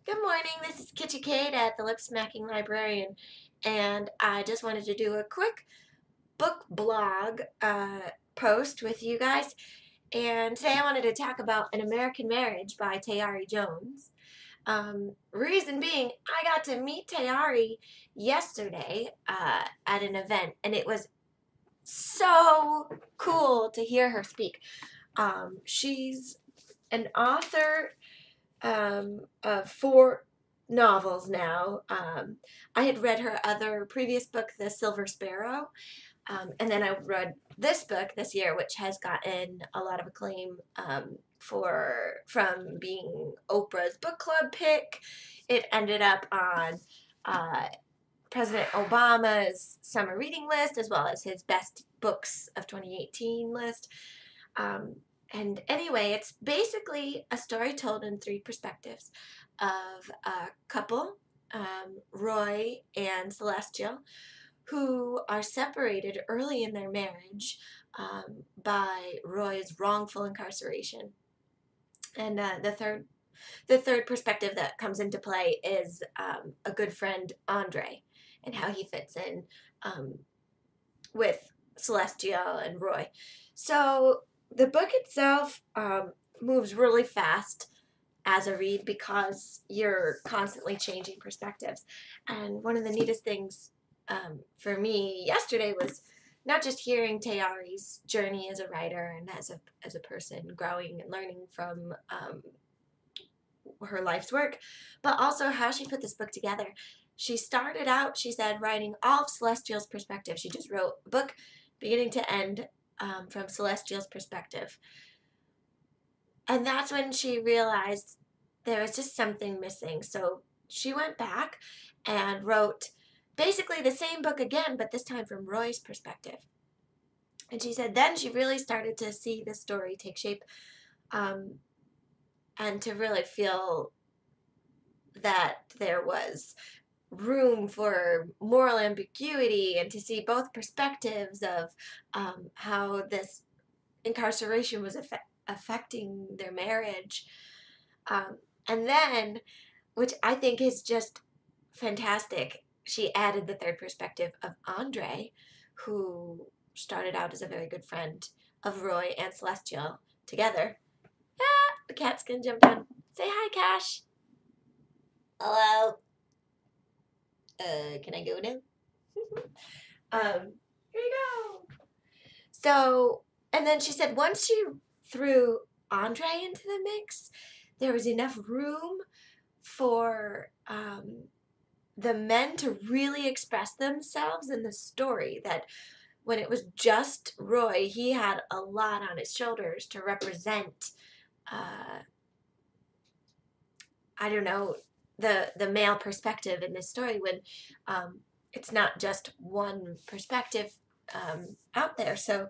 Good morning, this is Kitty Kate at the Lip Smacking Librarian, and I just wanted to do a quick book blog post with you guys. And today I wanted to talk about An American Marriage by Tayari Jones. Reason being, I got to meet Tayari yesterday at an event, and it was so cool to hear her speak. She's an author of four novels now. I had read her other previous book, The Silver Sparrow, and then I read this book this year, which has gotten a lot of acclaim from being Oprah's book club pick. It ended up on uh, President Obama's summer reading list, as well as his best books of 2018 list. Um, and anyway, it's basically a story told in three perspectives of a couple, Roy and Celestial, who are separated early in their marriage by Roy's wrongful incarceration. And the third perspective that comes into play is a good friend, Andre, and how he fits in um, with Celestial and Roy. So the book itself moves really fast as a read because you're constantly changing perspectives. And one of the neatest things for me yesterday was not just hearing Tayari's journey as a writer and as a person growing and learning from her life's work, but also how she put this book together. She started out, she said, writing all of Celestial's perspective. She just wrote a book beginning to end from Celestial's perspective. And that's when she realized there was just something missing. So she went back and wrote basically the same book again, but this time from Roy's perspective. And she said then she really started to see the story take shape and to really feel that there was room for moral ambiguity and to see both perspectives of how this incarceration was affecting their marriage. And then, which I think is just fantastic, she added the third perspective of Andre, who started out as a very good friend of Roy and Celestial together. Ah, the cat's gonna jump down. Say hi, Cash. Hello. Can I go now? Here you go. So, and then she said once she threw Andre into the mix, there was enough room for the men to really express themselves in the story. That when it was just Roy, he had a lot on his shoulders to represent, I don't know, the male perspective in this story when it's not just one perspective out there. So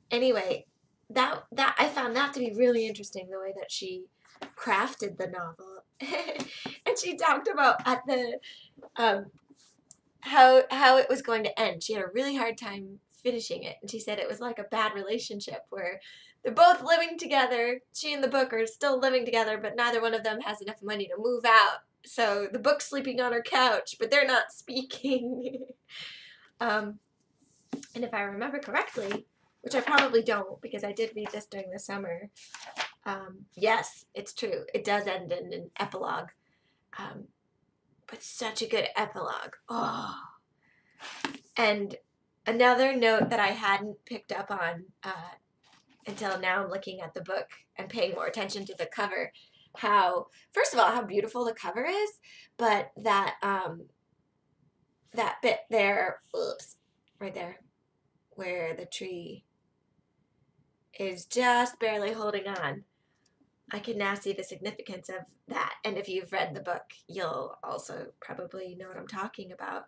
anyway, that I found that to be really interesting, the way that she crafted the novel. And she talked about at the how it was going to end. She had a really hard time finishing it, and she said it was like a bad relationship where they're both living together. She and the book are still living together, but neither one of them has enough money to move out. So the book's sleeping on her couch, but they're not speaking. And if I remember correctly, which I probably don't because I did read this during the summer, yes, it's true. It does end in an epilogue. But such a good epilogue. Oh. And another note that I hadn't picked up on until now, I'm looking at the book and paying more attention to the cover. How, first of all, how beautiful the cover is, but that that bit there, oops, right there, where the tree is just barely holding on. I can now see the significance of that. And if you've read the book, you'll also probably know what I'm talking about.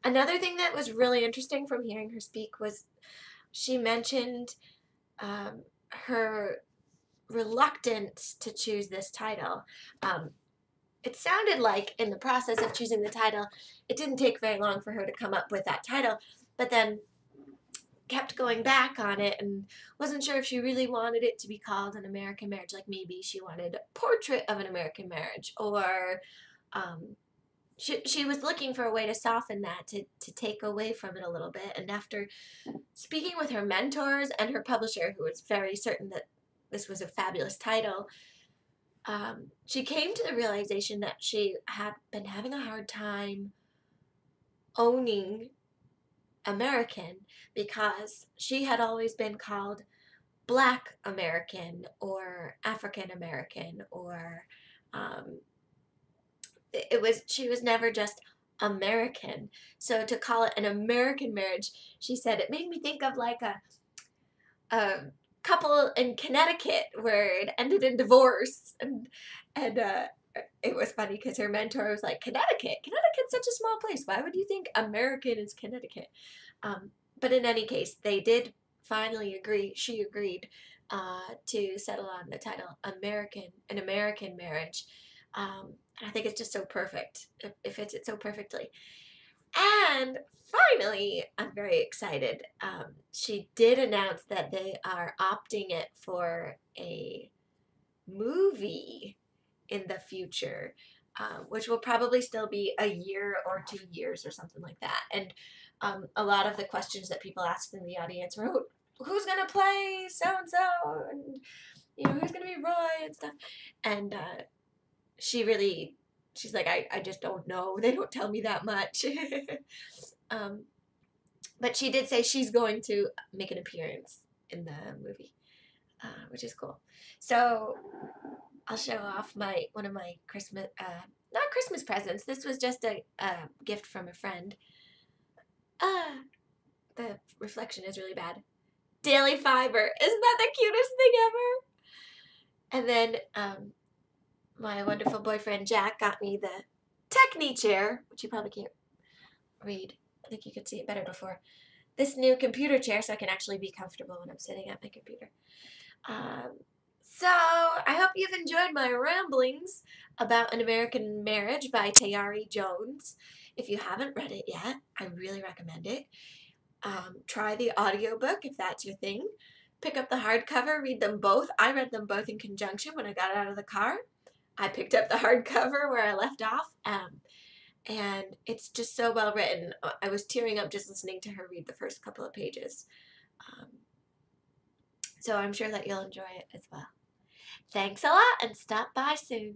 Another thing that was really interesting from hearing her speak was she mentioned her reluctance to choose this title. It sounded like in the process of choosing the title, it didn't take very long for her to come up with that title. But then kept going back on it and wasn't sure if she really wanted it to be called An American Marriage. Like maybe she wanted Portrait of an American Marriage, or um, she was looking for a way to soften that, to take away from it a little bit. And after speaking with her mentors and her publisher, who was very certain that this was a fabulous title, she came to the realization that she had been having a hard time owning American because she had always been called Black American or African American, or um, she was never just American. So to call it An American Marriage, she said, it made me think of like a couple in Connecticut where it ended in divorce. And it was funny because her mentor was like, Connecticut's such a small place. Why would you think American is Connecticut? But in any case, they did finally agree. She agreed to settle on the title An American Marriage. And I think it's just so perfect. It fits it so perfectly. And finally, I'm very excited. She did announce that they are opting it for a movie in the future, which will probably still be a year or 2 years or something like that. And a lot of the questions that people asked in the audience were, who's going to play so-and-so? And, who's going to be Roy and stuff. And she's like, I just don't know. They don't tell me that much. But she did say she's going to make an appearance in the movie, which is cool. So I'll show off one of my Christmas, not Christmas presents. This was just a gift from a friend. The reflection is really bad. Daily Fiber. Isn't that the cutest thing ever? And then my wonderful boyfriend Jack got me the Techni chair, which you probably can't read. I think you could see it better before. This new computer chair, so I can actually be comfortable when I'm sitting at my computer. So I hope you've enjoyed my ramblings about An American Marriage by Tayari Jones. If you haven't read it yet, I really recommend it. Try the audiobook if that's your thing. Pick up the hardcover, read them both. I read them both in conjunction when I got out of the car. I picked up the hardcover where I left off, and it's just so well written. I was tearing up just listening to her read the first couple of pages. So I'm sure that you'll enjoy it as well. Thanks a lot, and stop by soon.